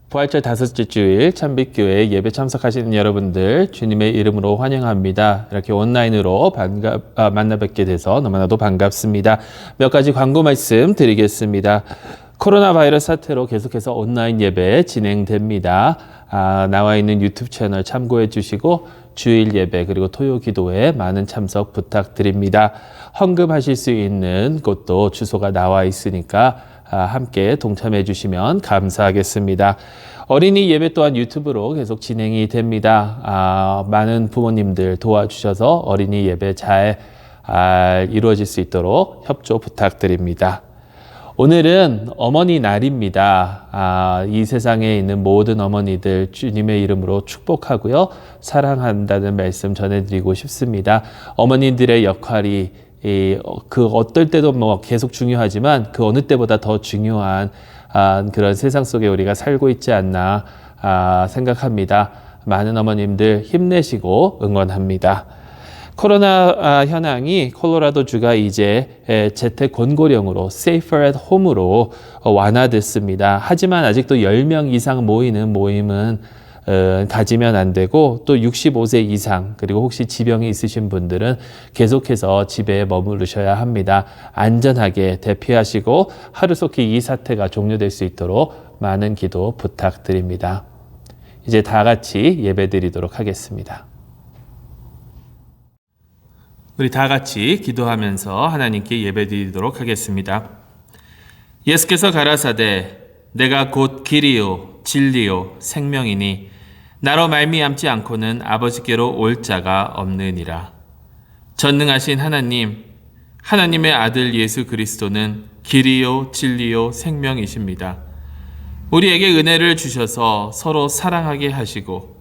부활절 다섯째 주일 참빛교회 예배 참석하시는 여러분들 주님의 이름으로 환영합니다. 이렇게 온라인으로 만나 뵙게 돼서 너무나도 반갑습니다. 몇 가지 광고 말씀 드리겠습니다. 코로나 바이러스 사태로 계속해서 온라인 예배 진행됩니다. 나와 있는 유튜브 채널 참고해 주시고 주일 예배 그리고 토요 기도에 많은 참석 부탁드립니다. 헌금하실 수 있는 곳도 주소가 나와 있으니까 함께 동참해 주시면 감사하겠습니다. 어린이 예배 또한 유튜브로 계속 진행이 됩니다. 많은 부모님들 도와주셔서 어린이 예배 잘 이루어질 수 있도록 협조 부탁드립니다. 오늘은 어머니 날입니다. 이 세상에 있는 모든 어머니들 주님의 이름으로 축복하고요. 사랑한다는 말씀 전해드리고 싶습니다. 어머니들의 역할이 그 어떨 때도 계속 중요하지만 그 어느 때보다 더 중요한 그런 세상 속에 우리가 살고 있지 않나 생각합니다. 많은 어머님들 힘내시고 응원합니다. 코로나 현황이 콜로라도주가 이제 재택 권고령으로 Safer at Home으로 완화됐습니다. 하지만 아직도 10명 이상 모이는 모임은 가지면 안 되고 또 65세 이상 그리고 혹시 지병이 있으신 분들은 계속해서 집에 머무르셔야 합니다. 안전하게 대피하시고 하루속히 이 사태가 종료될 수 있도록 많은 기도 부탁드립니다. 이제 다 같이 예배드리도록 하겠습니다. 우리 다 같이 기도하면서 하나님께 예배드리도록 하겠습니다. 예수께서 가라사대 내가 곧 길이요 진리요 생명이니 나로 말미암지 않고는 아버지께로 올 자가 없느니라. 전능하신 하나님, 하나님의 아들 예수 그리스도는 길이요 진리요 생명이십니다. 우리에게 은혜를 주셔서 서로 사랑하게 하시고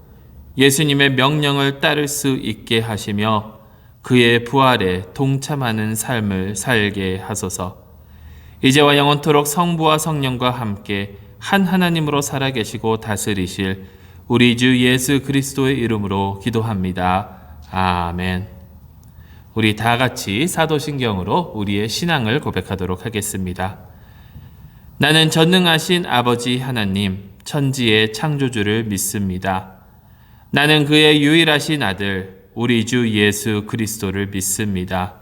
예수님의 명령을 따를 수 있게 하시며 그의 부활에 동참하는 삶을 살게 하소서. 이제와 영원토록 성부와 성령과 함께 한 하나님으로 살아계시고 다스리실 우리 주 예수 그리스도의 이름으로 기도합니다. 아멘. 우리 다 같이 사도신경으로 우리의 신앙을 고백하도록 하겠습니다. 나는 전능하신 아버지 하나님, 천지의 창조주를 믿습니다. 나는 그의 유일하신 아들, 우리 주 예수 그리스도를 믿습니다.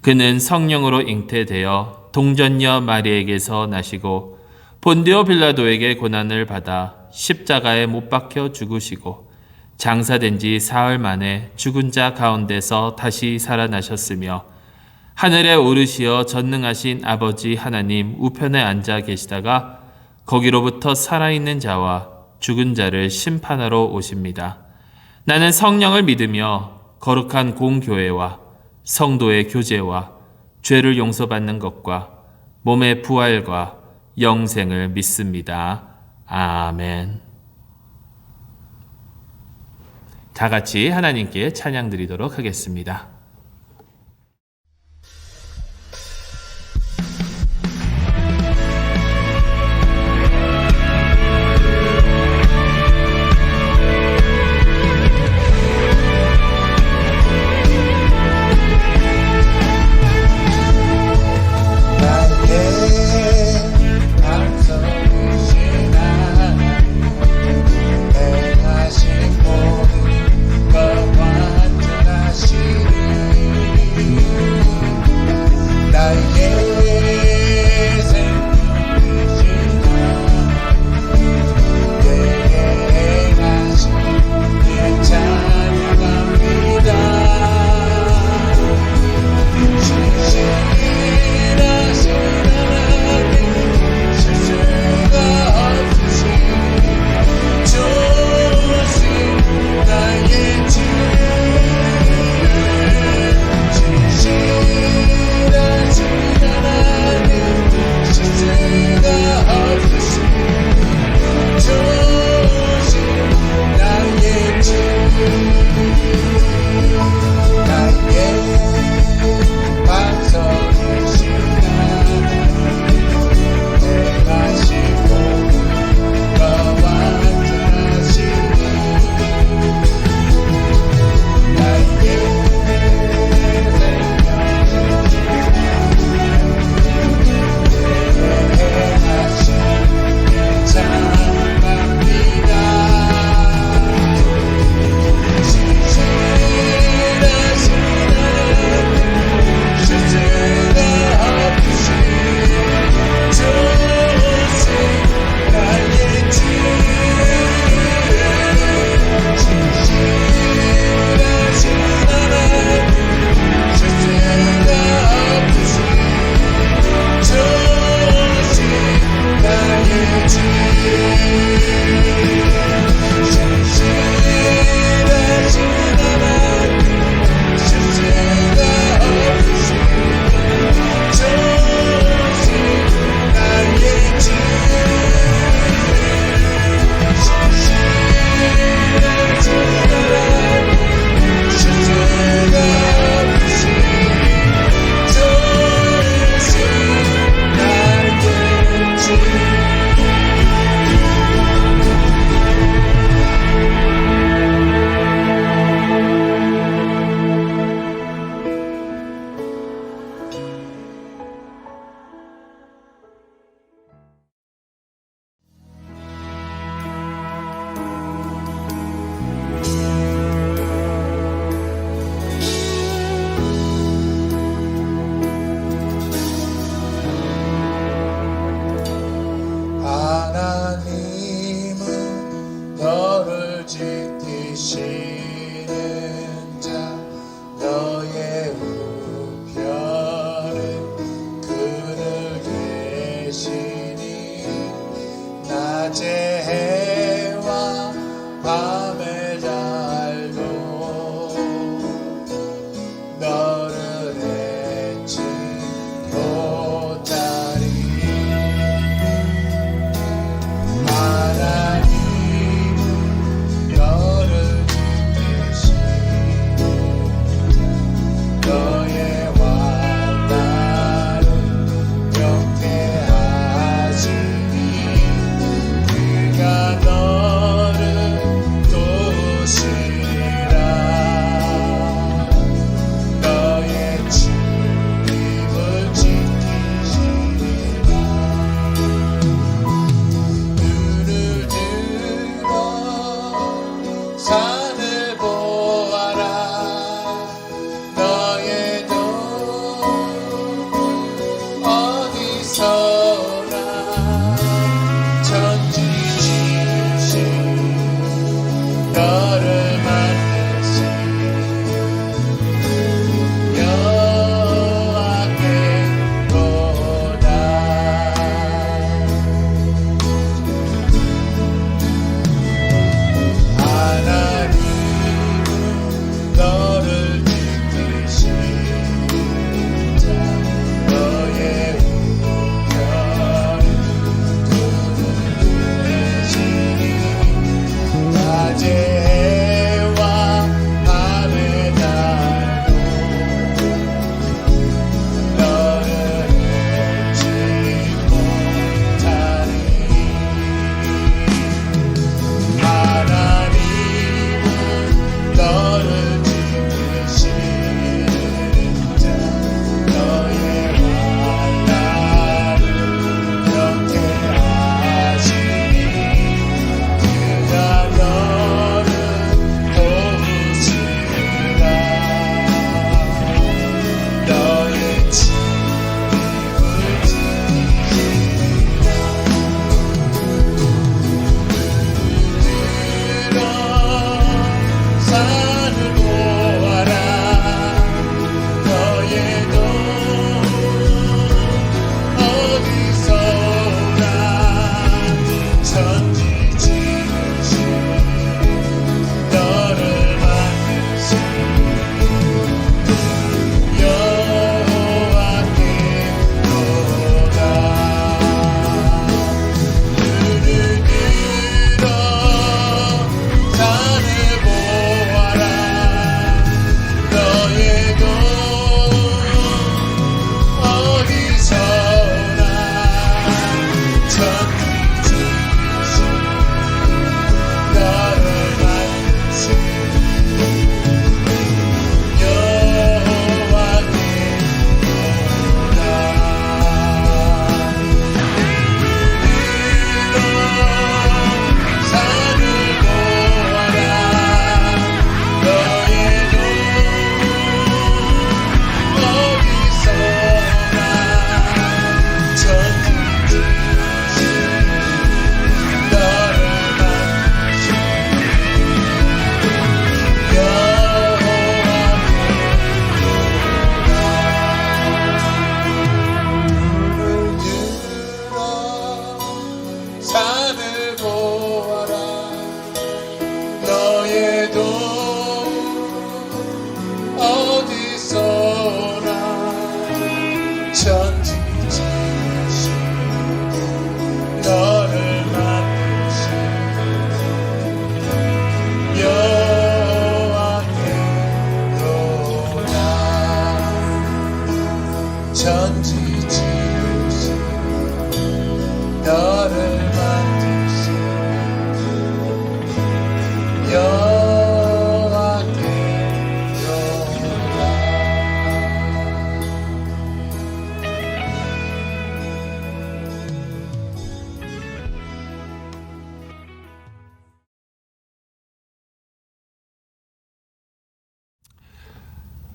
그는 성령으로 잉태되어 동전녀 마리에게서 나시고 본디오 빌라도에게 고난을 받아 십자가에 못 박혀 죽으시고 장사된 지 사흘 만에 죽은 자 가운데서 다시 살아나셨으며 하늘에 오르시어 전능하신 아버지 하나님 우편에 앉아 계시다가 거기로부터 살아있는 자와 죽은 자를 심판하러 오십니다. 나는 성령을 믿으며 거룩한 공교회와 성도의 교제와 죄를 용서받는 것과 몸의 부활과 영생을 믿습니다. 아멘. 다 같이 하나님께 찬양 드리도록 하겠습니다. 하신 모든 것 완전하시는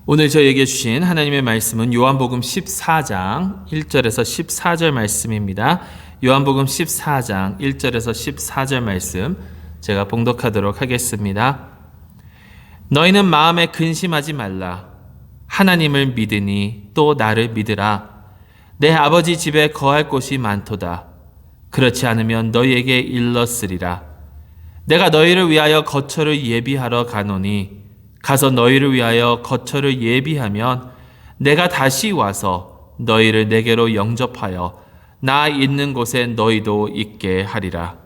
오늘 저에게 주신 하나님의 말씀은 요한복음 14장 1절에서 14절 말씀입니다. 요한복음 14장 1절에서 14절 말씀 제가 봉독하도록 하겠습니다. 너희는 마음에 근심하지 말라. 하나님을 믿으니 또 나를 믿으라. 내 아버지 집에 거할 곳이 많도다. 그렇지 않으면 너희에게 일렀으리라. 내가 너희를 위하여 거처를 예비하러 가노니 가서 너희를 위하여 거처를 예비하면 내가 다시 와서 너희를 내게로 영접하여 나 있는 곳에 너희도 있게 하리라.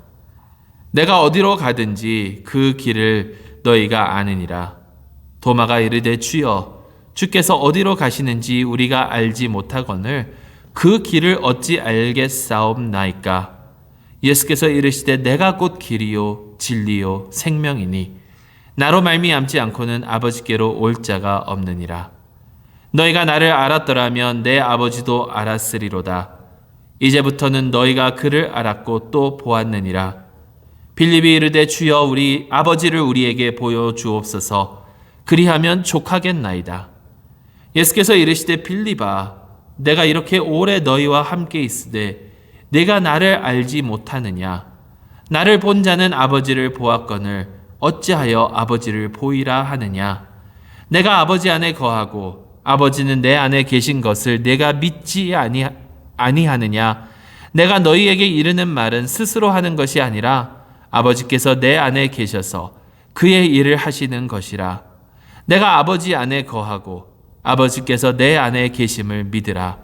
내가 어디로 가든지 그 길을 너희가 아느니라. 도마가 이르되 주여 주께서 어디로 가시는지 우리가 알지 못하거늘 그 길을 어찌 알겠사옵나이까. 예수께서 이르시되 내가 곧 길이요 진리요 생명이니 나로 말미암지 않고는 아버지께로 올 자가 없느니라. 너희가 나를 알았더라면 내 아버지도 알았으리로다. 이제부터는 너희가 그를 알았고 또 보았느니라. 빌립이 이르되 주여 우리 아버지를 우리에게 보여주옵소서. 그리하면 족하겠나이다. 예수께서 이르시되 빌립아 내가 이렇게 오래 너희와 함께 있으되 내가 나를 알지 못하느냐. 나를 본 자는 아버지를 보았거늘 어찌하여 아버지를 보이라 하느냐. 내가 아버지 안에 거하고 아버지는 내 안에 계신 것을 내가 믿지 아니하느냐. 내가 너희에게 이르는 말은 스스로 하는 것이 아니라 아버지께서 내 안에 계셔서 그의 일을 하시는 것이라. 내가 아버지 안에 거하고 아버지께서 내 안에 계심을 믿으라.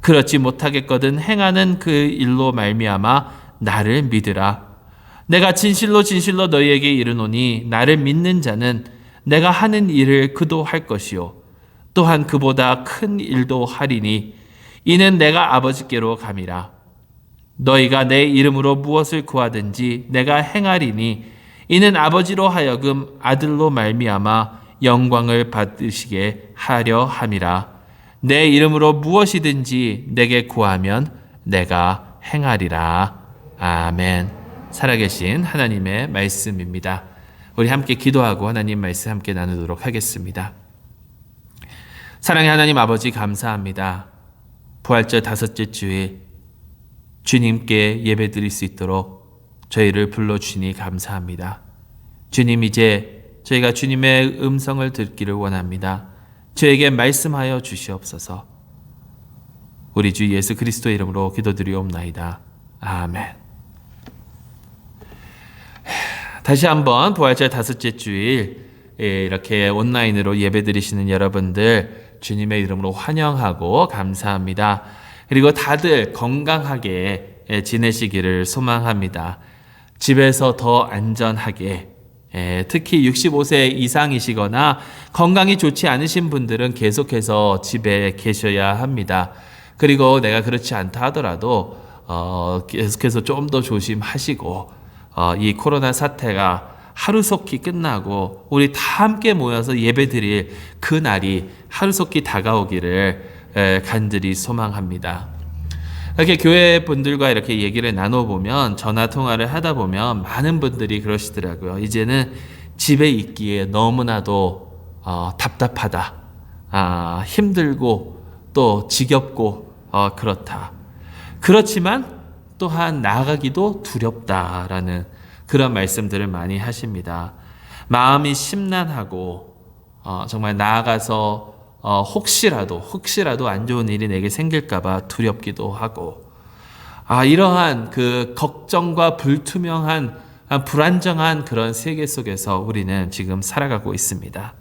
그렇지 못하겠거든 행하는 그 일로 말미암아 나를 믿으라. 내가 진실로 진실로 너희에게 이르노니 나를 믿는 자는 내가 하는 일을 그도 할 것이요 또한 그보다 큰 일도 하리니 이는 내가 아버지께로 감이라. 너희가 내 이름으로 무엇을 구하든지 내가 행하리니 이는 아버지로 하여금 아들로 말미암아 영광을 받으시게 하려 함이라. 내 이름으로 무엇이든지 내게 구하면 내가 행하리라. 아멘. 살아계신 하나님의 말씀입니다. 우리 함께 기도하고 하나님 말씀 함께 나누도록 하겠습니다. 사랑의 하나님 아버지 감사합니다. 부활절 다섯째 주일 주님께 예배드릴 수 있도록 저희를 불러주시니 감사합니다. 주님 이제 저희가 주님의 음성을 듣기를 원합니다. 저에게 말씀하여 주시옵소서. 우리 주 예수 그리스도의 이름으로 기도드리옵나이다. 아멘. 다시 한번 부활절 다섯째 주일 이렇게 온라인으로 예배드리시는 여러분들 주님의 이름으로 환영하고 감사합니다. 그리고 다들 건강하게 지내시기를 소망합니다. 집에서 더 안전하게 특히 65세 이상이시거나 건강이 좋지 않으신 분들은 계속해서 집에 계셔야 합니다. 그리고 내가 그렇지 않다 하더라도 계속해서 좀 더 조심하시고 이 코로나 사태가 하루속히 끝나고 우리 다 함께 모여서 예배드릴 그 날이 하루속히 다가오기를 간절히 소망합니다. 이렇게 교회 분들과 이렇게 얘기를 나눠보면 전화 통화를 하다 보면 많은 분들이 그러시더라고요. 이제는 집에 있기에 너무나도 답답하다, 힘들고 또 지겹고 그렇다. 그렇지만 또한 나아가기도 두렵다라는 그런 말씀들을 많이 하십니다. 마음이 심란하고 정말 나아가서 혹시라도 안 좋은 일이 내게 생길까봐 두렵기도 하고 이러한 그 걱정과 불투명한 불안정한 그런 세계 속에서 우리는 지금 살아가고 있습니다.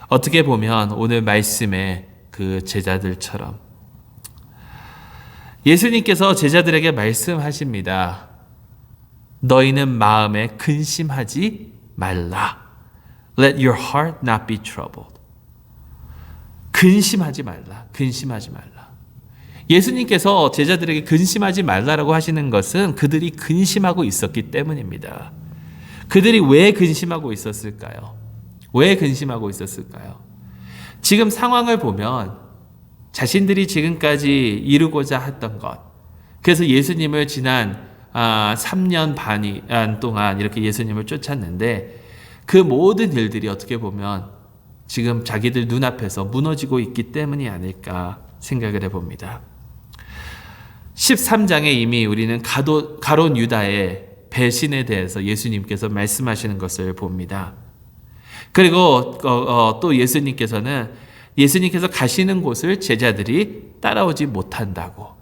어떻게 보면 오늘 말씀의 그 제자들처럼 예수님께서 제자들에게 말씀하십니다. 너희는 마음에 근심하지 말라. Let your heart not be troubled. 근심하지 말라. 근심하지 말라. 예수님께서 제자들에게 근심하지 말라라고 하시는 것은 그들이 근심하고 있었기 때문입니다. 그들이 왜 근심하고 있었을까요? 왜 근심하고 있었을까요? 지금 상황을 보면 자신들이 지금까지 이루고자 했던 것, 그래서 예수님을 지난 3년 반 동안 이렇게 예수님을 쫓았는데 그 모든 일들이 어떻게 보면 지금 자기들 눈앞에서 무너지고 있기 때문이 아닐까 생각을 해봅니다. 13장에 이미 우리는 가룟 유다의 배신에 대해서 예수님께서 말씀하시는 것을 봅니다. 그리고 또 예수님께서 가시는 곳을 제자들이 따라오지 못한다고.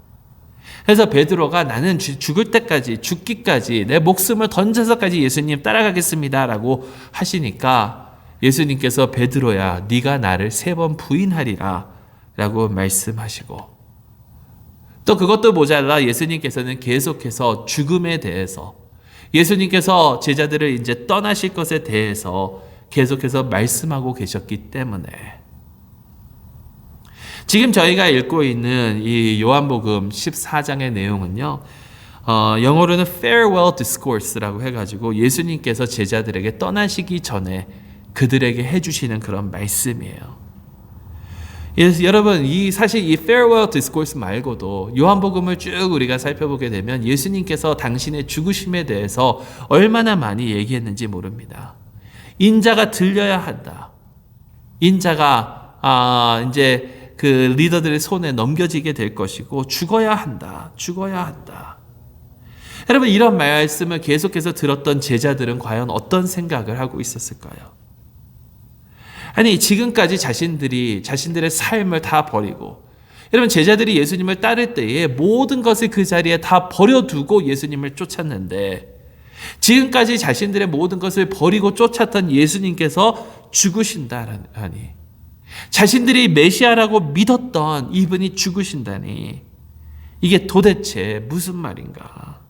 그래서 베드로가 나는 죽을 때까지, 죽기까지 내 목숨을 던져서까지 예수님 따라가겠습니다 라고 하시니까 예수님께서 베드로야 네가 나를 3번 부인하리라 라고 말씀하시고, 또 그것도 모자라 예수님께서는 계속해서 죽음에 대해서, 예수님께서 제자들을 이제 떠나실 것에 대해서 계속해서 말씀하고 계셨기 때문에 지금 저희가 읽고 있는 이 요한복음 14장의 내용은요, 영어로는 farewell discourse라고 해가지고 예수님께서 제자들에게 떠나시기 전에 그들에게 해주시는 그런 말씀이에요. 여러분, 사실 이 farewell discourse 말고도 요한복음을 쭉 우리가 살펴보게 되면 예수님께서 당신의 죽으심에 대해서 얼마나 많이 얘기했는지 모릅니다. 인자가 들려야 한다. 인자가 이제 그 리더들의 손에 넘겨지게 될 것이고 죽어야 한다. 죽어야 한다. 여러분, 이런 말씀을 계속해서 들었던 제자들은 과연 어떤 생각을 하고 있었을까요? 아니, 지금까지 자신들의 삶을 다 버리고, 여러분, 제자들이 예수님을 따를 때에 모든 것을 그 자리에 다 버려두고 예수님을 쫓았는데, 지금까지 자신들의 모든 것을 버리고 쫓았던 예수님께서 죽으신다니, 자신들이 메시아라고 믿었던 이분이 죽으신다니, 이게 도대체 무슨 말인가?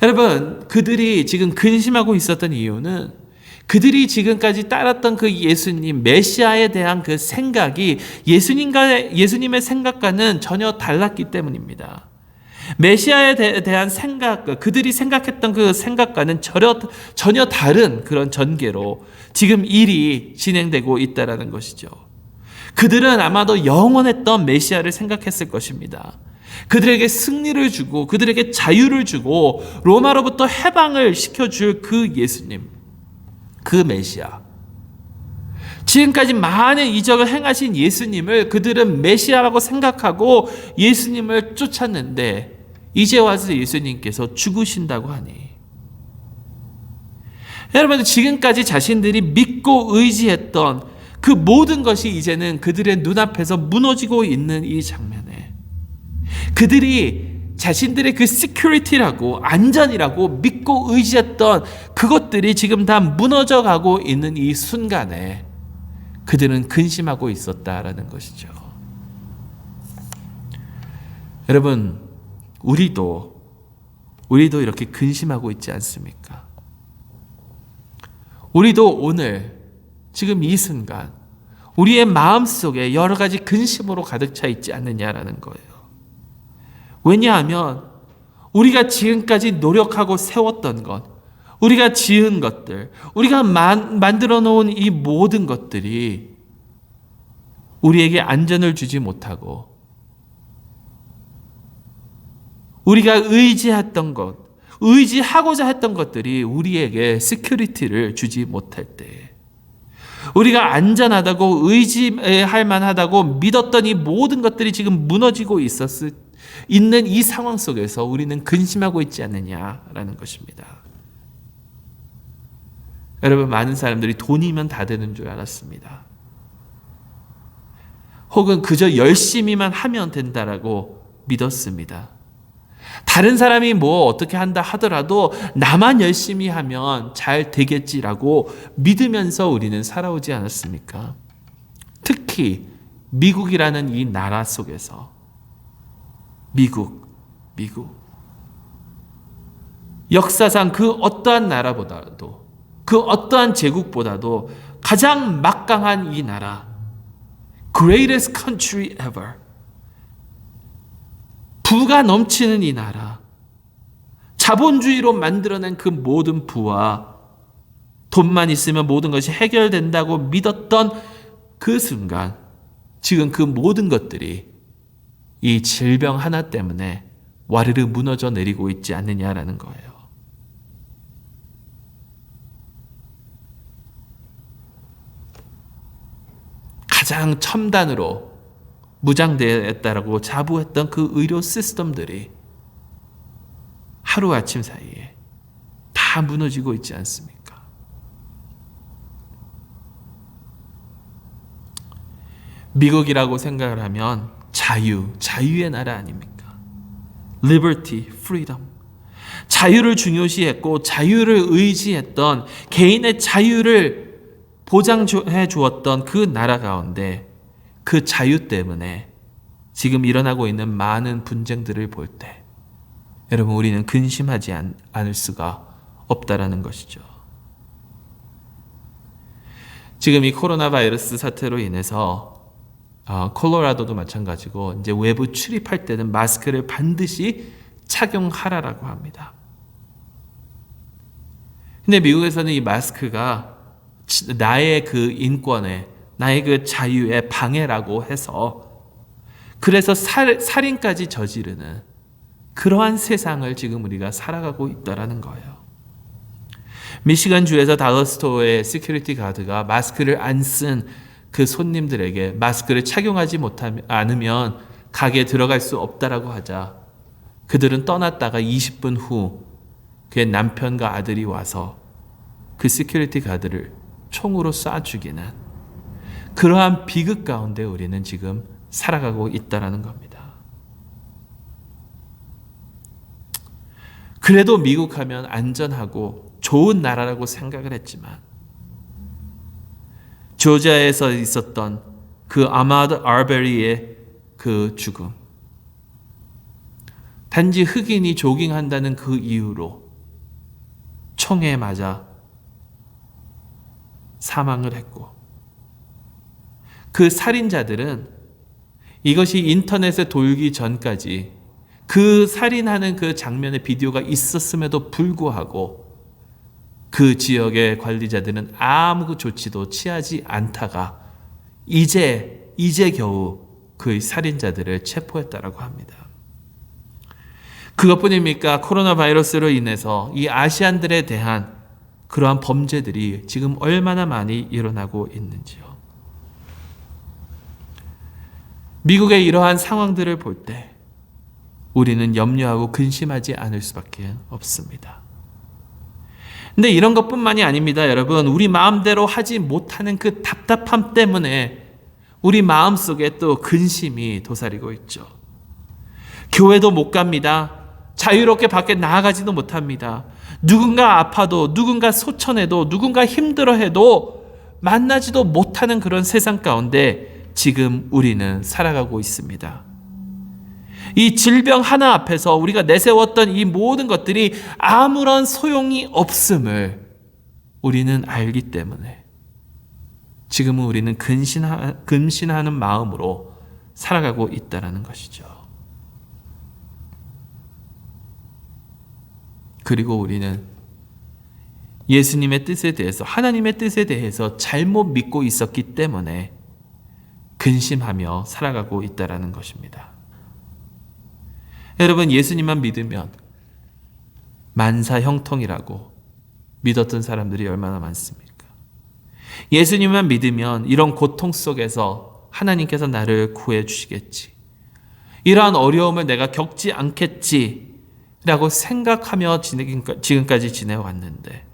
여러분, 그들이 지금 근심하고 있었던 이유는 그들이 지금까지 따랐던 그 예수님, 메시아에 대한 그 생각이 예수님의 생각과는 전혀 달랐기 때문입니다. 메시아에 대한 생각, 그들이 생각했던 그 생각과는 전혀 다른 그런 전개로 지금 일이 진행되고 있다는 것이죠. 그들은 아마도 영원했던 메시아를 생각했을 것입니다. 그들에게 승리를 주고 그들에게 자유를 주고 로마로부터 해방을 시켜줄 그 예수님, 그 메시아. 지금까지 많은 이적을 행하신 예수님을 그들은 메시아라고 생각하고 예수님을 쫓았는데 이제 와서 예수님께서 죽으신다고 하니, 여러분, 지금까지 자신들이 믿고 의지했던 그 모든 것이 이제는 그들의 눈앞에서 무너지고 있는 이 장면에 그들이 자신들의 그 시큐리티라고, 안전이라고 믿고 의지했던 그것들이 지금 다 무너져 가고 있는 이 순간에 그들은 근심하고 있었다라는 것이죠. 여러분, 우리도 이렇게 근심하고 있지 않습니까? 우리도 오늘 지금 이 순간 우리의 마음속에 여러 가지 근심으로 가득 차 있지 않느냐라는 거예요. 왜냐하면 우리가 지금까지 노력하고 세웠던 것, 우리가 지은 것들, 우리가 만들어 놓은 이 모든 것들이 우리에게 안전을 주지 못하고, 우리가 의지했던 것, 의지하고자 했던 것들이 우리에게 시큐리티를 주지 못할 때, 우리가 안전하다고 의지할 만하다고 믿었던 이 모든 것들이 지금 무너지고 있는 이 상황 속에서 우리는 근심하고 있지 않느냐라는 것입니다. 여러분, 많은 사람들이 돈이면 다 되는 줄 알았습니다. 혹은 그저 열심히만 하면 된다라고 믿었습니다. 다른 사람이 뭐 어떻게 한다 하더라도 나만 열심히 하면 잘 되겠지라고 믿으면서 우리는 살아오지 않았습니까? 특히 미국이라는 이 나라 속에서, 미국. 역사상 그 어떠한 나라보다도, 그 어떠한 제국보다도 가장 막강한 이 나라, greatest country ever, 부가 넘치는 이 나라, 자본주의로 만들어낸 그 모든 부와 돈만 있으면 모든 것이 해결된다고 믿었던 그 순간, 지금 그 모든 것들이 이 질병 하나 때문에 와르르 무너져 내리고 있지 않느냐라는 거예요. 가장 첨단으로 무장되었다라고 자부했던 그 의료 시스템들이 하루아침 사이에 다 무너지고 있지 않습니까? 미국이라고 생각을 하면 자유의 나라 아닙니까? Liberty, freedom. 자유를 중요시했고 자유를 의지했던, 개인의 자유를 보장해 주었던 그 나라 가운데 그 자유 때문에 지금 일어나고 있는 많은 분쟁들을 볼 때 여러분, 우리는 근심하지 않을 수가 없다라는 것이죠. 지금 이 코로나 바이러스 사태로 인해서 콜로라도도 마찬가지고 이제 외부 출입할 때는 마스크를 반드시 착용하라라고 합니다. 근데 미국에서는 이 마스크가 나의 그 인권에, 나의 그 자유의 방해라고 해서 그래서 살인까지 저지르는 그러한 세상을 지금 우리가 살아가고 있다라는 거예요. 미시간 주에서 달러스토어의 시큐리티 가드가 마스크를 안 쓴 그 손님들에게 마스크를 착용하지 않으면 가게에 들어갈 수 없다라고 하자 그들은 떠났다가 20분 후 그의 남편과 아들이 와서 그 시큐리티 가드를 총으로 쏴 죽이는 그러한 비극 가운데 우리는 지금 살아가고 있다라는 겁니다. 그래도 미국 하면 안전하고 좋은 나라라고 생각을 했지만 조지아에서 있었던 그 아마드 알베리의 그 죽음, 단지 흑인이 조깅한다는 그 이유로 총에 맞아 사망을 했고, 그 살인자들은 이것이 인터넷에 돌기 전까지 그 살인하는 그 장면의 비디오가 있었음에도 불구하고 그 지역의 관리자들은 아무 조치도 취하지 않다가 이제 겨우 그 살인자들을 체포했다라고 합니다. 그것뿐입니까? 코로나 바이러스로 인해서 이 아시안들에 대한 그러한 범죄들이 지금 얼마나 많이 일어나고 있는지요. 미국의 이러한 상황들을 볼 때 우리는 염려하고 근심하지 않을 수밖에 없습니다. 근데 이런 것뿐만이 아닙니다, 여러분. 우리 마음대로 하지 못하는 그 답답함 때문에 우리 마음속에 또 근심이 도사리고 있죠. 교회도 못 갑니다. 자유롭게 밖에 나아가지도 못합니다. 누군가 아파도, 누군가 소천해도, 누군가 힘들어해도 만나지도 못하는 그런 세상 가운데 지금 우리는 살아가고 있습니다. 이 질병 하나 앞에서 우리가 내세웠던 이 모든 것들이 아무런 소용이 없음을 우리는 알기 때문에 지금은 우리는 근신하는 마음으로 살아가고 있다는 것이죠. 그리고 우리는 예수님의 뜻에 대해서, 하나님의 뜻에 대해서 잘못 믿고 있었기 때문에 근심하며 살아가고 있다는 것입니다. 여러분, 예수님만 믿으면 만사 형통이라고 믿었던 사람들이 얼마나 많습니까? 예수님만 믿으면 이런 고통 속에서 하나님께서 나를 구해 주시겠지, 이러한 어려움을 내가 겪지 않겠지 라고 생각하며 지금까지 지내왔는데,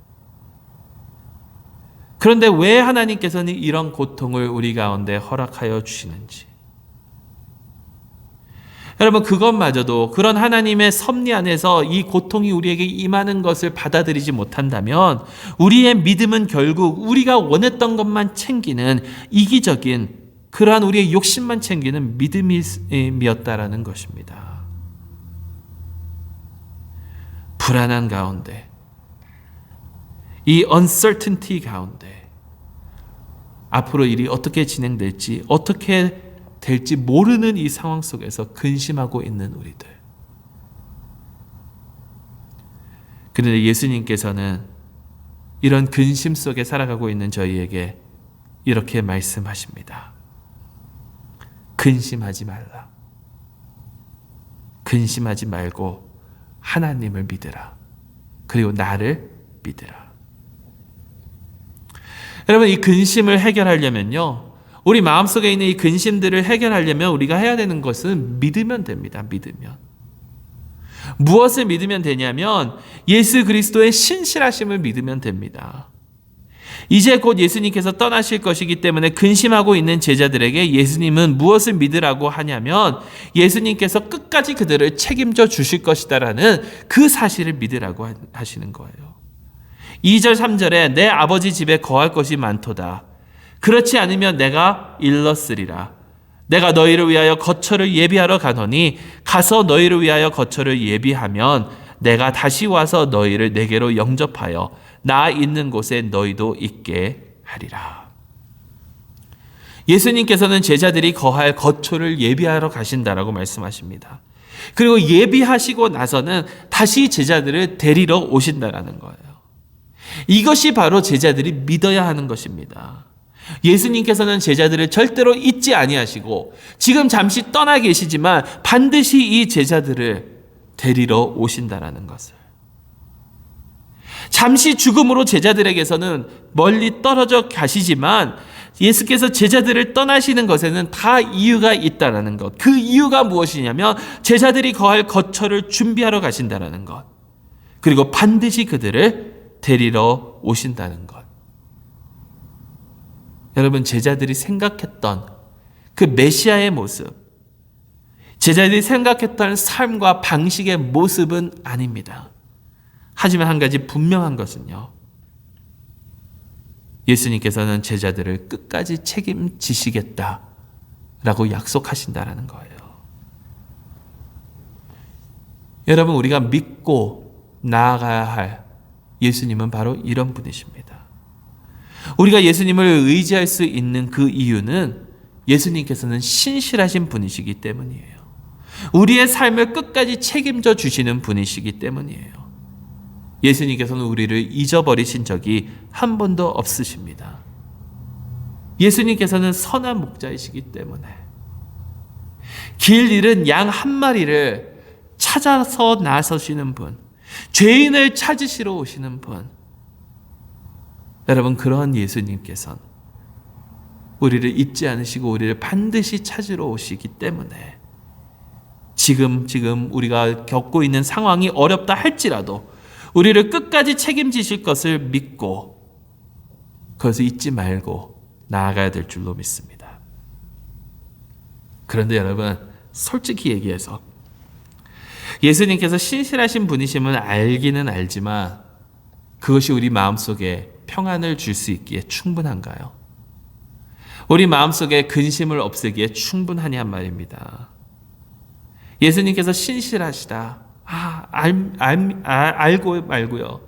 그런데 왜 하나님께서는 이런 고통을 우리 가운데 허락하여 주시는지, 여러분, 그것마저도 그런 하나님의 섭리 안에서 이 고통이 우리에게 임하는 것을 받아들이지 못한다면 우리의 믿음은 결국 우리가 원했던 것만 챙기는 이기적인 그러한 우리의 욕심만 챙기는 믿음이었다라는 것입니다. 불안한 가운데, 이 uncertainty 가운데 앞으로 일이 어떻게 진행될지, 어떻게 될지 모르는 이 상황 속에서 근심하고 있는 우리들. 그런데 예수님께서는 이런 근심 속에 살아가고 있는 저희에게 이렇게 말씀하십니다. 근심하지 말라. 근심하지 말고 하나님을 믿으라. 그리고 나를 믿으라. 여러분, 이 근심을 해결하려면요, 우리 마음속에 있는 이 근심들을 해결하려면 우리가 해야 되는 것은 믿으면 됩니다. 믿으면. 무엇을 믿으면 되냐면 예수 그리스도의 신실하심을 믿으면 됩니다. 이제 곧 예수님께서 떠나실 것이기 때문에 근심하고 있는 제자들에게 예수님은 무엇을 믿으라고 하냐면 예수님께서 끝까지 그들을 책임져 주실 것이다라는 그 사실을 믿으라고 하시는 거예요. 2절 3절에 내 아버지 집에 거할 것이 많도다. 그렇지 않으면 내가 일렀으리라. 내가 너희를 위하여 거처를 예비하러 가노니 가서 너희를 위하여 거처를 예비하면 내가 다시 와서 너희를 내게로 영접하여 나 있는 곳에 너희도 있게 하리라. 예수님께서는 제자들이 거할 거처를 예비하러 가신다라고 말씀하십니다. 그리고 예비하시고 나서는 다시 제자들을 데리러 오신다라는 거예요. 이것이 바로 제자들이 믿어야 하는 것입니다. 예수님께서는 제자들을 절대로 잊지 아니하시고 지금 잠시 떠나 계시지만 반드시 이 제자들을 데리러 오신다라는 것을. 잠시 죽음으로 제자들에게서는 멀리 떨어져 가시지만 예수께서 제자들을 떠나시는 것에는 다 이유가 있다라는 것. 그 이유가 무엇이냐면 제자들이 거할 거처를 준비하러 가신다라는 것. 그리고 반드시 그들을 데리러 오신다는 것. 여러분, 제자들이 생각했던 그 메시아의 모습, 제자들이 생각했던 삶과 방식의 모습은 아닙니다. 하지만 한 가지 분명한 것은요, 예수님께서는 제자들을 끝까지 책임지시겠다라고 약속하신다라는 거예요. 여러분, 우리가 믿고 나아가야 할 예수님은 바로 이런 분이십니다. 우리가 예수님을 의지할 수 있는 그 이유는 예수님께서는 신실하신 분이시기 때문이에요. 우리의 삶을 끝까지 책임져 주시는 분이시기 때문이에요. 예수님께서는 우리를 잊어버리신 적이 한 번도 없으십니다. 예수님께서는 선한 목자이시기 때문에 길 잃은 양 한 마리를 찾아서 나서시는 분, 죄인을 찾으시러 오시는 분, 여러분, 그러한 예수님께서는 우리를 잊지 않으시고 우리를 반드시 찾으러 오시기 때문에 지금 우리가 겪고 있는 상황이 어렵다 할지라도 우리를 끝까지 책임지실 것을 믿고 그것을 잊지 말고 나아가야 될 줄로 믿습니다. 그런데 여러분, 솔직히 얘기해서 예수님께서 신실하신 분이심을 알기는 알지만 그것이 우리 마음속에 평안을 줄 수 있기에 충분한가요? 우리 마음속에 근심을 없애기에 충분하냐 말입니다. 예수님께서 신실하시다. 알고 말고요.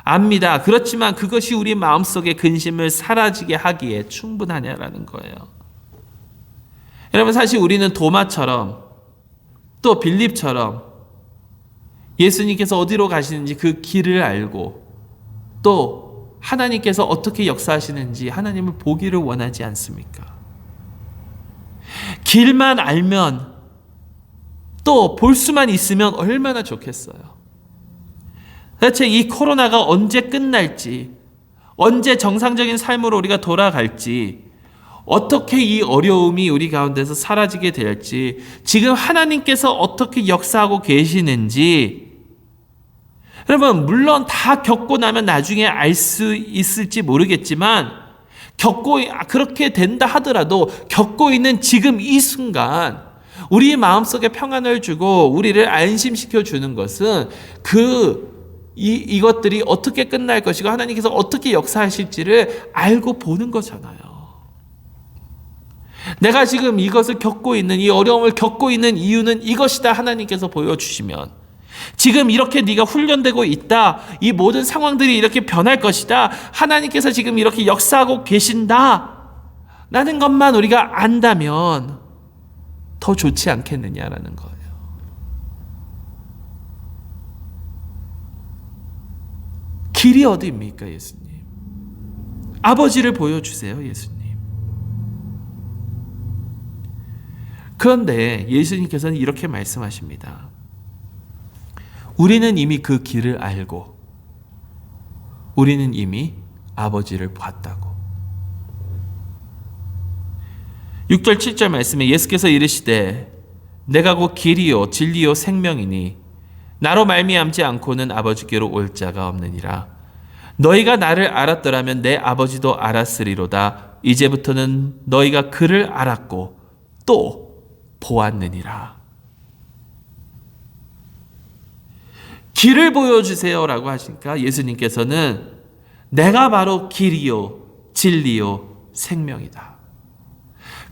압니다. 그렇지만 그것이 우리 마음속의 근심을 사라지게 하기에 충분하냐라는 거예요. 여러분, 사실 우리는 도마처럼 또 빌립처럼 예수님께서 어디로 가시는지 그 길을 알고 또 하나님께서 어떻게 역사하시는지 하나님을 보기를 원하지 않습니까? 길만 알면 또 볼 수만 있으면 얼마나 좋겠어요. 대체 이 코로나가 언제 끝날지, 언제 정상적인 삶으로 우리가 돌아갈지, 어떻게 이 어려움이 우리 가운데서 사라지게 될지, 지금 하나님께서 어떻게 역사하고 계시는지, 여러분, 물론 다 겪고 나면 나중에 알 수 있을지 모르겠지만 그렇게 된다 하더라도 겪고 있는 지금 이 순간 우리 마음속에 평안을 주고 우리를 안심시켜 주는 것은 이것들이 어떻게 끝날 것이고 하나님께서 어떻게 역사하실지를 알고 보는 거잖아요. 내가 지금 이것을 겪고 있는, 이 어려움을 겪고 있는 이유는 이것이다 하나님께서 보여주시면, 지금 이렇게 네가 훈련되고 있다, 이 모든 상황들이 이렇게 변할 것이다, 하나님께서 지금 이렇게 역사하고 계신다 라는 것만 우리가 안다면 더 좋지 않겠느냐라는 거예요. 길이 어디입니까? 예수님, 아버지를 보여주세요. 예수님. 그런데 예수님께서는 이렇게 말씀하십니다. 우리는 이미 그 길을 알고 우리는 이미 아버지를 봤다고. 6절 7절 말씀에 예수께서 이르시되 내가 곧 길이요 진리요 생명이니 나로 말미암지 않고는 아버지께로 올 자가 없느니라. 너희가 나를 알았더라면 내 아버지도 알았으리로다. 이제부터는 너희가 그를 알았고 또 보았느니라. 길을 보여주세요라고 하시니까 예수님께서는 내가 바로 길이요 진리요 생명이다.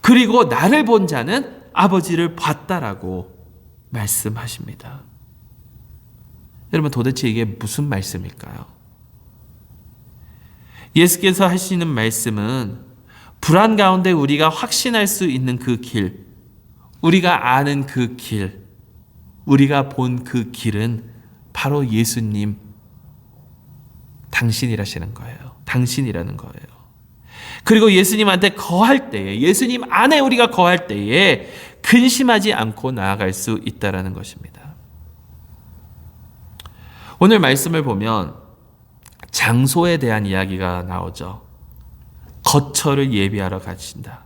그리고 나를 본 자는 아버지를 봤다라고 말씀하십니다. 여러분, 도대체 이게 무슨 말씀일까요? 예수께서 하시는 말씀은 불안 가운데 우리가 확신할 수 있는 그 길, 우리가 아는 그 길, 우리가 본 그 길은 바로 예수님, 당신이라시는 거예요. 당신이라는 거예요. 그리고 예수님한테 거할 때에, 예수님 안에 우리가 거할 때에 근심하지 않고 나아갈 수 있다는 것입니다. 오늘 말씀을 보면 장소에 대한 이야기가 나오죠. 거처를 예비하러 가신다.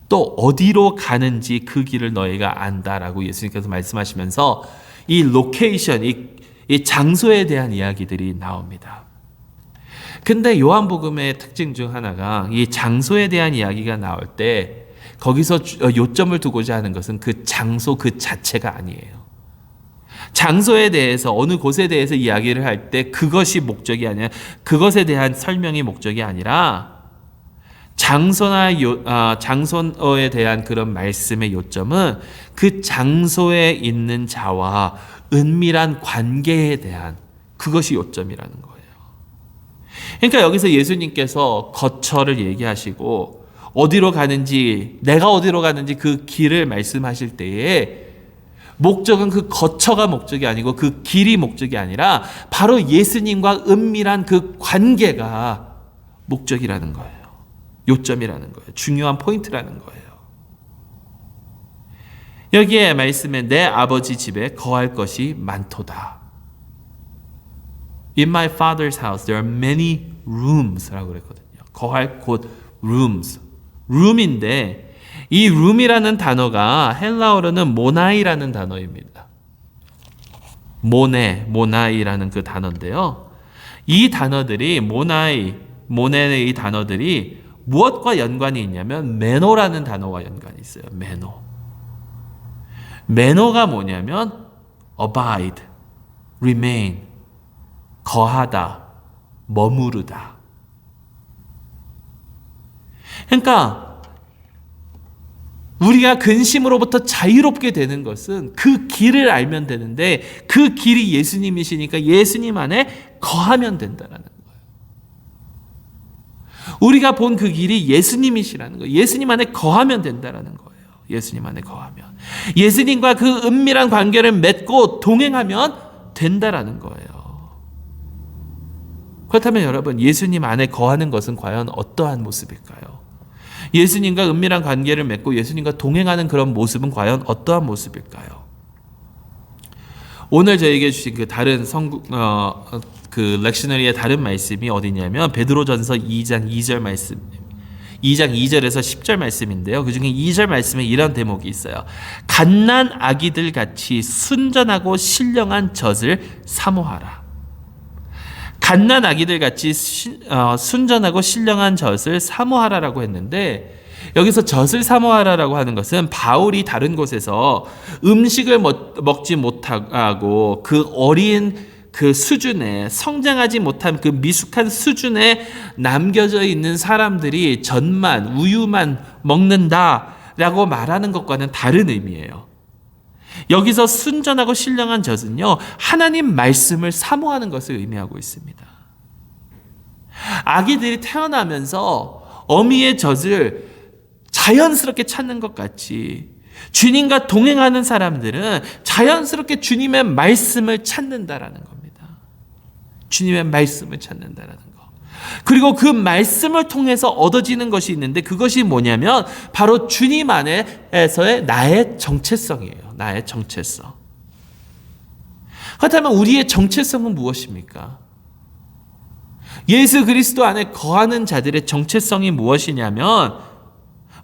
또 어디로 가는지 그 길을 너희가 안다라고 예수님께서 말씀하시면서 이 로케이션, 이 장소에 대한 이야기들이 나옵니다. 근데 요한복음의 특징 중 하나가 이 장소에 대한 이야기가 나올 때 거기서 요점을 두고자 하는 것은 그 장소 그 자체가 아니에요. 장소에 대해서, 어느 곳에 대해서 이야기를 할 때 그것이 목적이 아니라, 그것에 대한 설명이 목적이 아니라 장소에 대한 그런 말씀의 요점은 그 장소에 있는 자와 은밀한 관계에 대한 그것이 요점이라는 거예요. 그러니까 여기서 예수님께서 거처를 얘기하시고 어디로 가는지, 내가 어디로 가는지 그 길을 말씀하실 때에 목적은 그 거처가 목적이 아니고 그 길이 목적이 아니라 바로 예수님과 은밀한 그 관계가 목적이라는 거예요. 요점이라는 거예요. 중요한 포인트라는 거예요. 여기에 말씀에 내 아버지 집에 거할 것이 많도다. In my father's house there are many rooms라고 그랬거든요. 거할 곳, rooms. room인데 이 room이라는 단어가 헬라어로는 모나이라는 단어입니다. 모나이라는 그 단어인데요. 이 단어들이 모네의 이 단어들이 무엇과 연관이 있냐면 매너라는 단어와 연관이 있어요. 매너가 뭐냐면 abide, remain, 거하다, 머무르다. 그러니까 우리가 근심으로부터 자유롭게 되는 것은 그 길을 알면 되는데 그 길이 예수님이시니까 예수님 안에 거하면 된다는 거예요. 우리가 본 그 길이 예수님이시라는 거예요. 예수님 안에 거하면 된다는 거예요. 예수님 안에 거하면. 예수님과 그 은밀한 관계를 맺고 동행하면 된다는 거예요. 그렇다면 여러분, 예수님 안에 거하는 것은 과연 어떠한 모습일까요? 예수님과 은밀한 관계를 맺고 예수님과 동행하는 그런 모습은 과연 어떠한 모습일까요? 오늘 저에게 주신 그 다른 그 렉셔너리의 다른 말씀이 어디냐면 베드로전서 2장 2절 말씀, 2장 2절에서 10절 말씀인데요. 그 중에 2절 말씀에 이런 대목이 있어요. 갓난 아기들 같이 순전하고 신령한 젖을 사모하라. 갓난 아기들 같이 순전하고 신령한 젖을 사모하라라고 했는데, 여기서 젖을 사모하라라고 하는 것은 바울이 다른 곳에서 음식을 먹지 못하고 그 어린 그 수준에, 성장하지 못한 그 미숙한 수준에 남겨져 있는 사람들이 젖만, 우유만 먹는다라고 말하는 것과는 다른 의미예요. 여기서 순전하고 신령한 젖은요, 하나님 말씀을 사모하는 것을 의미하고 있습니다. 아기들이 태어나면서 어미의 젖을 자연스럽게 찾는 것 같이 주님과 동행하는 사람들은 자연스럽게 주님의 말씀을 찾는다라는 겁니다. 주님의 말씀을 찾는다라는 거. 그리고 그 말씀을 통해서 얻어지는 것이 있는데 그것이 뭐냐면 바로 주님 안에서의 나의 정체성이에요. 나의 정체성. 그렇다면 우리의 정체성은 무엇입니까? 예수 그리스도 안에 거하는 자들의 정체성이 무엇이냐면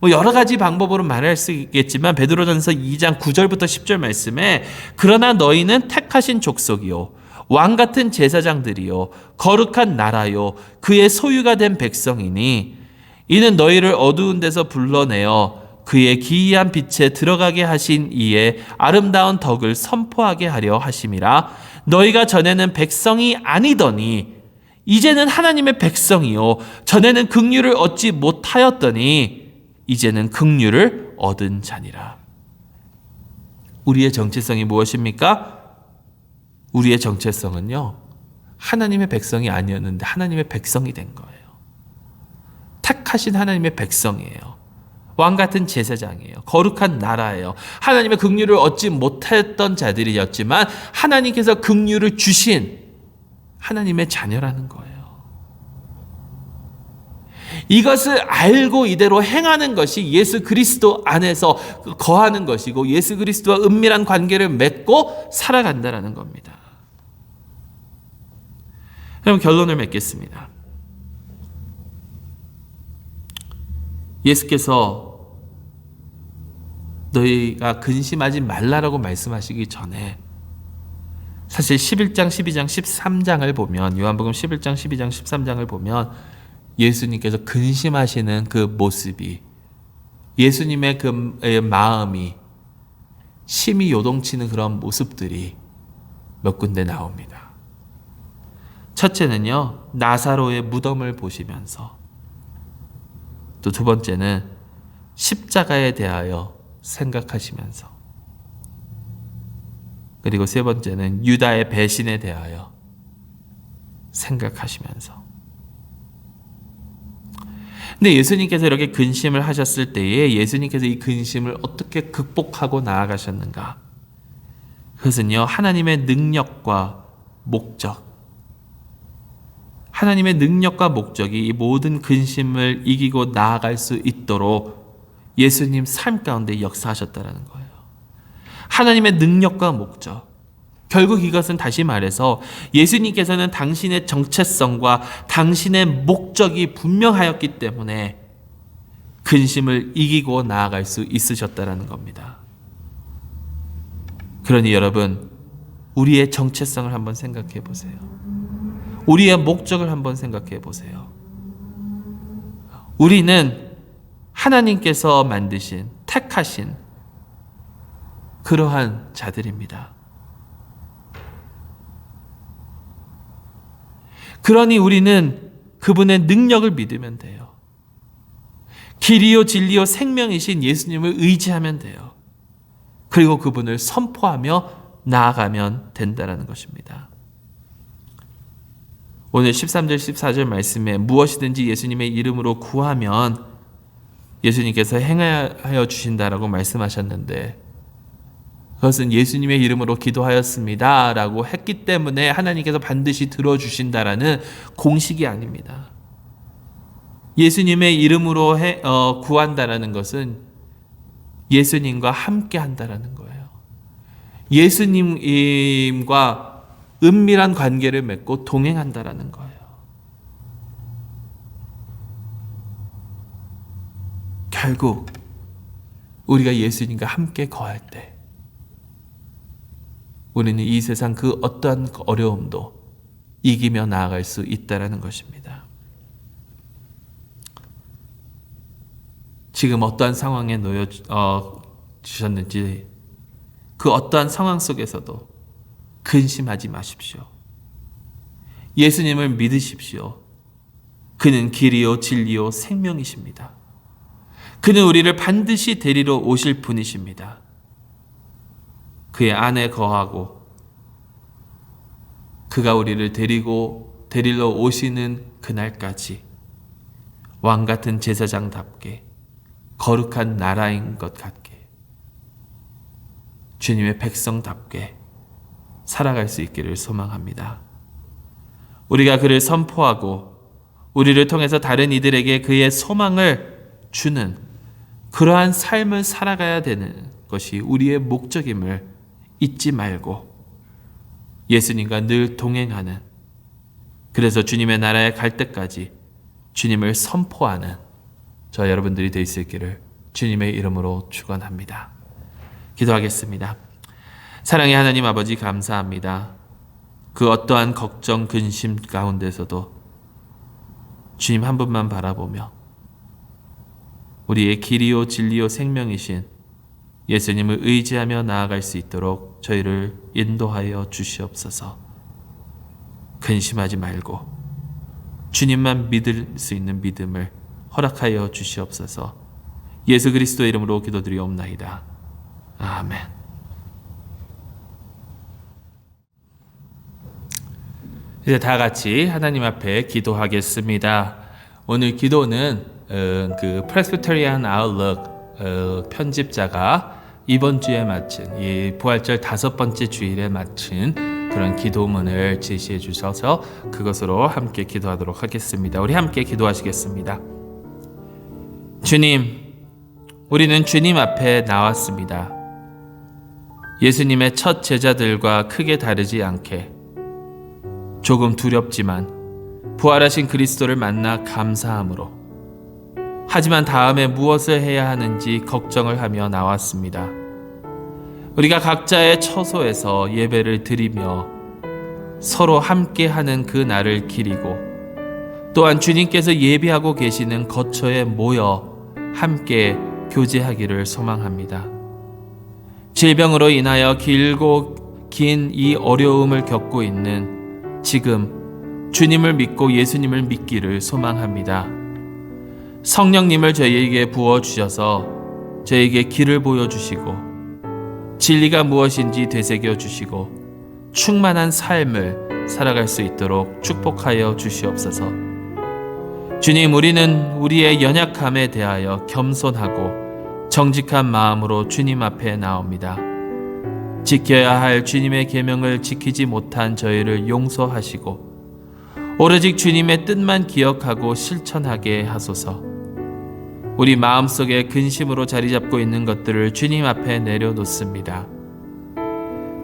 뭐 여러 가지 방법으로 말할 수 있겠지만 베드로전서 2장 9절부터 10절 말씀에 그러나 너희는 택하신 족속이요 왕 같은 제사장들이요 거룩한 나라요 그의 소유가 된 백성이니 이는 너희를 어두운 데서 불러내어 그의 기이한 빛에 들어가게 하신 이의 아름다운 덕을 선포하게 하려 하심이라. 너희가 전에는 백성이 아니더니 이제는 하나님의 백성이요 전에는 긍휼을 얻지 못하였더니 이제는 긍휼을 얻은 자니라. 우리의 정체성이 무엇입니까? 우리의 정체성은요, 하나님의 백성이 아니었는데 하나님의 백성이 된 거예요. 택하신 하나님의 백성이에요. 왕 같은 제사장이에요. 거룩한 나라예요. 하나님의 긍휼을 얻지 못했던 자들이었지만 하나님께서 긍휼을 주신 하나님의 자녀라는 거예요. 이것을 알고 이대로 행하는 것이 예수 그리스도 안에서 거하는 것이고 예수 그리스도와 은밀한 관계를 맺고 살아간다는 겁니다. 그럼 결론을 맺겠습니다. 예수께서 너희가 근심하지 말라라고 말씀하시기 전에 사실 11장, 12장, 13장을 보면 요한복음 11장, 12장, 13장을 보면 예수님께서 근심하시는 그 모습이 예수님의 그 마음이 심히 요동치는 그런 모습들이 몇 군데 나옵니다. 첫째는요, 나사로의 무덤을 보시면서 또 두 번째는 십자가에 대하여 생각하시면서 그리고 세 번째는 유다의 배신에 대하여 생각하시면서 근데 예수님께서 이렇게 근심을 하셨을 때에 예수님께서 이 근심을 어떻게 극복하고 나아가셨는가? 그것은요, 하나님의 능력과 목적, 하나님의 능력과 목적이 이 모든 근심을 이기고 나아갈 수 있도록 예수님 삶 가운데 역사하셨다는 거예요. 하나님의 능력과 목적. 결국 이것은 다시 말해서 예수님께서는 당신의 정체성과 당신의 목적이 분명하였기 때문에 근심을 이기고 나아갈 수 있으셨다는 겁니다. 그러니 여러분, 우리의 정체성을 한번 생각해 보세요. 우리의 목적을 한번 생각해 보세요. 우리는 하나님께서 만드신, 택하신 그러한 자들입니다. 그러니 우리는 그분의 능력을 믿으면 돼요. 길이요 진리요 생명이신 예수님을 의지하면 돼요. 그리고 그분을 선포하며 나아가면 된다는 것입니다. 오늘 13절 14절 말씀에 무엇이든지 예수님의 이름으로 구하면 예수님께서 행하여 주신다라고 말씀하셨는데 그것은 예수님의 이름으로 기도하였습니다 라고 했기 때문에 하나님께서 반드시 들어주신다라는 공식이 아닙니다. 예수님의 이름으로 구한다라는 것은 예수님과 함께 한다라는 거예요. 예수님과 은밀한 관계를 맺고 동행한다라는 거예요. 결국 우리가 예수님과 함께 거할 때 우리는 이 세상 그 어떠한 어려움도 이기며 나아갈 수 있다라는 것입니다. 지금 어떠한 상황에 놓여 주셨는지 그 어떠한 상황 속에서도 근심하지 마십시오. 예수님을 믿으십시오. 그는 길이요 진리요 생명이십니다. 그는 우리를 반드시 데리러 오실 분이십니다. 그의 안에 거하고 그가 우리를 데리러 오시는 그날까지 왕 같은 제사장답게 거룩한 나라인 것 같게 주님의 백성답게 살아갈 수 있기를 소망합니다. 우리가 그를 선포하고 우리를 통해서 다른 이들에게 그의 소망을 주는 그러한 삶을 살아가야 되는 것이 우리의 목적임을 잊지 말고 예수님과 늘 동행하는, 그래서 주님의 나라에 갈 때까지 주님을 선포하는 저 여러분들이 될 수 있기를 주님의 이름으로 축원합니다. 기도하겠습니다. 사랑의 하나님 아버지, 감사합니다. 그 어떠한 걱정, 근심 가운데서도 주님 한 분만 바라보며 우리의 길이요 진리요 생명이신 예수님을 의지하며 나아갈 수 있도록 저희를 인도하여 주시옵소서. 근심하지 말고 주님만 믿을 수 있는 믿음을 허락하여 주시옵소서. 예수 그리스도의 이름으로 기도드리옵나이다. 아멘. 이제 다 같이 하나님 앞에 기도하겠습니다. 오늘 기도는 그 Presbyterian Outlook 편집자가 이번 주에 마친 이 부활절 5번째 주일에 마친 그런 기도문을 제시해 주셔서 그것으로 함께 기도하도록 하겠습니다. 우리 함께 기도하시겠습니다. 주님, 우리는 주님 앞에 나왔습니다. 예수님의 첫 제자들과 크게 다르지 않게 조금 두렵지만 부활하신 그리스도를 만나 감사함으로, 하지만 다음에 무엇을 해야 하는지 걱정을 하며 나왔습니다. 우리가 각자의 처소에서 예배를 드리며 서로 함께하는 그 날을 기리고, 또한 주님께서 예비하고 계시는 거처에 모여 함께 교제하기를 소망합니다. 질병으로 인하여 길고 긴 이 어려움을 겪고 있는 지금 주님을 믿고 예수님을 믿기를 소망합니다. 성령님을 저희에게 부어주셔서 저희에게 길을 보여주시고 진리가 무엇인지 되새겨 주시고 충만한 삶을 살아갈 수 있도록 축복하여 주시옵소서. 주님, 우리는 우리의 연약함에 대하여 겸손하고 정직한 마음으로 주님 앞에 나옵니다. 지켜야 할 주님의 계명을 지키지 못한 저희를 용서하시고 오로지 주님의 뜻만 기억하고 실천하게 하소서. 우리 마음속에 근심으로 자리 잡고 있는 것들을 주님 앞에 내려놓습니다.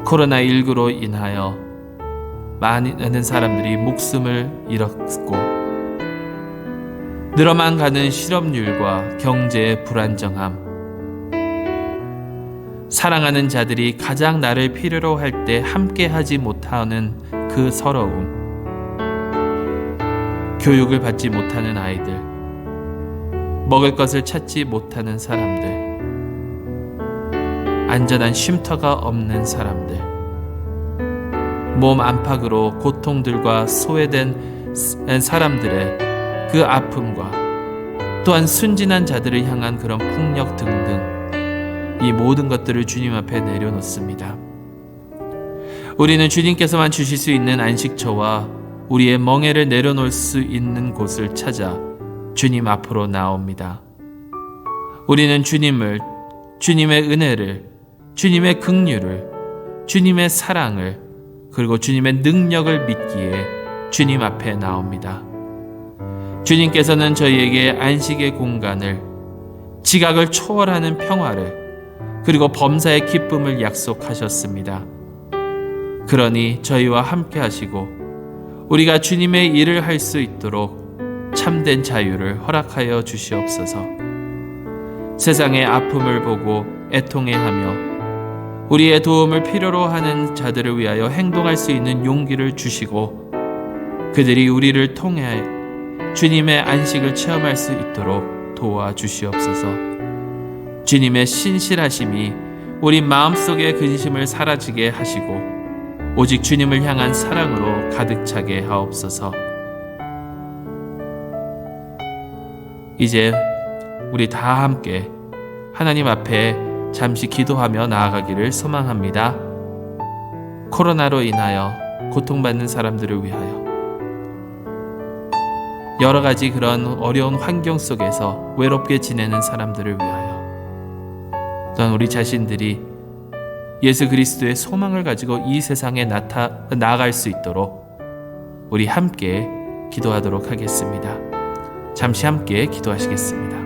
코로나19로 인하여 많은 사람들이 목숨을 잃었고 늘어만 가는 실업률과 경제의 불안정함, 사랑하는 자들이 가장 나를 필요로 할 때 함께 하지 못하는 그 서러움, 교육을 받지 못하는 아이들, 먹을 것을 찾지 못하는 사람들, 안전한 쉼터가 없는 사람들, 몸 안팎으로 고통들과 소외된 사람들의 그 아픔과 또한 순진한 자들을 향한 그런 폭력 등등, 이 모든 것들을 주님 앞에 내려놓습니다. 우리는 주님께서만 주실 수 있는 안식처와 우리의 멍에를 내려놓을 수 있는 곳을 찾아 주님 앞으로 나옵니다. 우리는 주님을, 주님의 은혜를, 주님의 긍휼을, 주님의 사랑을, 그리고 주님의 능력을 믿기에 주님 앞에 나옵니다. 주님께서는 저희에게 안식의 공간을, 지각을 초월하는 평화를, 그리고 범사의 기쁨을 약속하셨습니다. 그러니 저희와 함께 하시고 우리가 주님의 일을 할 수 있도록 참된 자유를 허락하여 주시옵소서. 세상의 아픔을 보고 애통해하며 우리의 도움을 필요로 하는 자들을 위하여 행동할 수 있는 용기를 주시고 그들이 우리를 통해 주님의 안식을 체험할 수 있도록 도와주시옵소서. 주님의 신실하심이 우리 마음속의 근심을 사라지게 하시고 오직 주님을 향한 사랑으로 가득 차게 하옵소서. 이제 우리 다 함께 하나님 앞에 잠시 기도하며 나아가기를 소망합니다. 코로나로 인하여 고통받는 사람들을 위하여, 여러 가지 그런 어려운 환경 속에서 외롭게 지내는 사람들을 위하여, 또한 우리 자신들이 예수 그리스도의 소망을 가지고 이 세상에 나아갈 수 있도록 우리 함께 기도하도록 하겠습니다. 잠시 함께 기도하시겠습니다.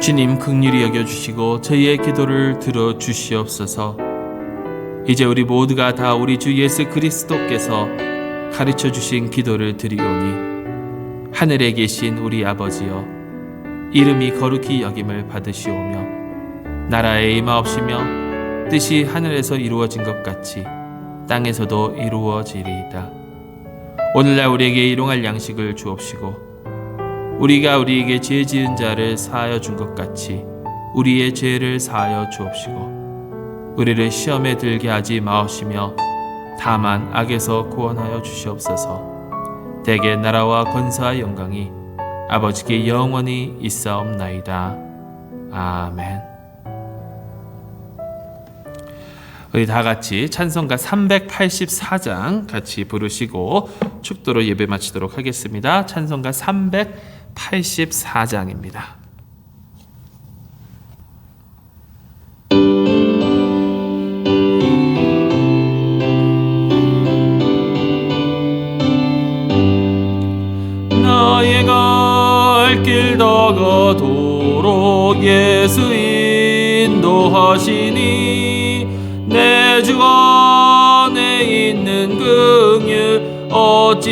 주님 긍휼히 여겨주시고 저희의 기도를 들어주시옵소서. 이제 우리 모두가 다 우리 주 예수 그리스도께서 가르쳐 주신 기도를 드리오니 하늘에 계신 우리 아버지여, 이름이 거룩히 여김을 받으시오며 나라에 임하옵시며 뜻이 하늘에서 이루어진 것 같이 땅에서도 이루어지리이다. 오늘날 우리에게 일용할 양식을 주옵시고 우리가 우리에게 죄 지은 자를 사하여 준 것 같이 우리의 죄를 사하여 주옵시고 우리를 시험에 들게 하지 마옵시며 다만 악에서 구원하여 주시옵소서. 대개 나라와 권세와 영광이 아버지께 영원히 있사옵나이다. 아멘. 우리 다 같이 찬송가 384장 같이 부르시고 축도로 예배 마치도록 하겠습니다. 찬송가 384장입니다. 나의 갈 길 다가도록 예수 인도하시니 내 주 안에 있는 긍휼 어찌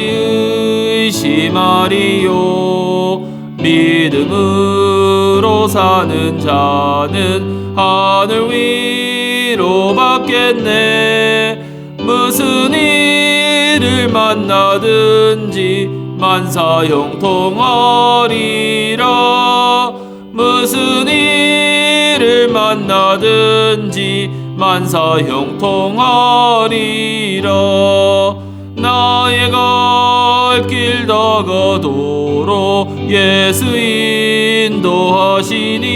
의심하리요. 믿음으로 사는 자는 하늘 위로 받겠네. 무슨 일을 만나든지 만사 형통하리라. 무슨 일을 만나든지 만사 형통하리라. 나의 갈 길 다가도록 예수 인도하시니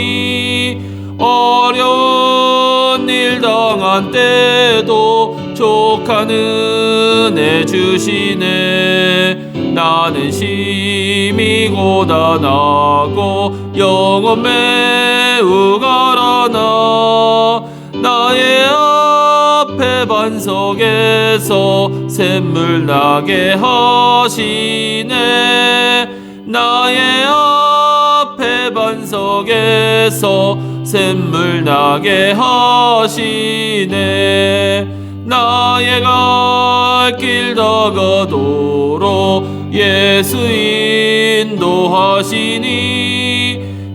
어려운 일 당한 때도 족한 은혜 주시네. 나는 심히 고단하고 영혼 매우 가라나 나의 앞에 반석에서 샘물 나게 하시네. 나의 앞에 반석에서 샘물 나게 하시네. 나의 갈 길 다가도록 예수 인도하시니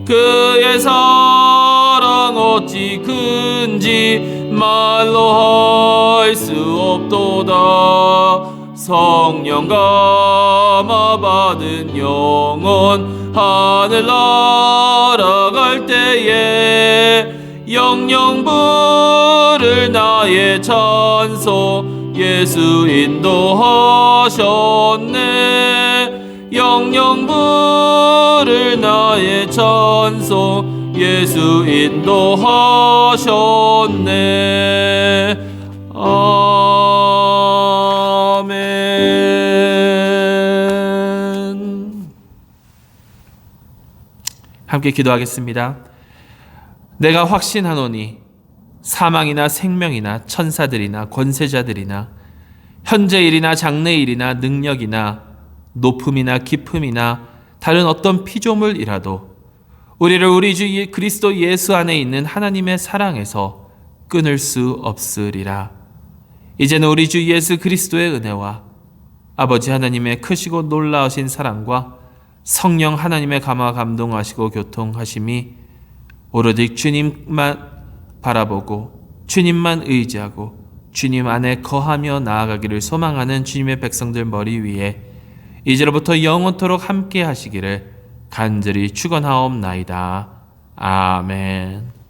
그의 사랑 어찌 큰지 말로 할 수 없도다. 성령 감화 받은 영혼 하늘 날아갈 때에 영영 부를 나의 찬송 예수 인도하셨네. 영영 부를 나의 찬송 예수 인도하셨네. 아멘. 함께 기도하겠습니다. 내가 확신하노니 사망이나 생명이나 천사들이나 권세자들이나 현재일이나 장래일이나 능력이나 높음이나 깊음이나 다른 어떤 피조물이라도 우리를 우리 주 그리스도 예수 안에 있는 하나님의 사랑에서 끊을 수 없으리라. 이제는 우리 주 예수 그리스도의 은혜와 아버지 하나님의 크시고 놀라우신 사랑과 성령 하나님의 감화 감동하시고 교통하심이 오로지 주님만 바라보고 주님만 의지하고 주님 안에 거하며 나아가기를 소망하는 주님의 백성들 머리 위에 이제로부터 영원토록 함께 하시기를 간절히 축원하옵나이다. 아멘.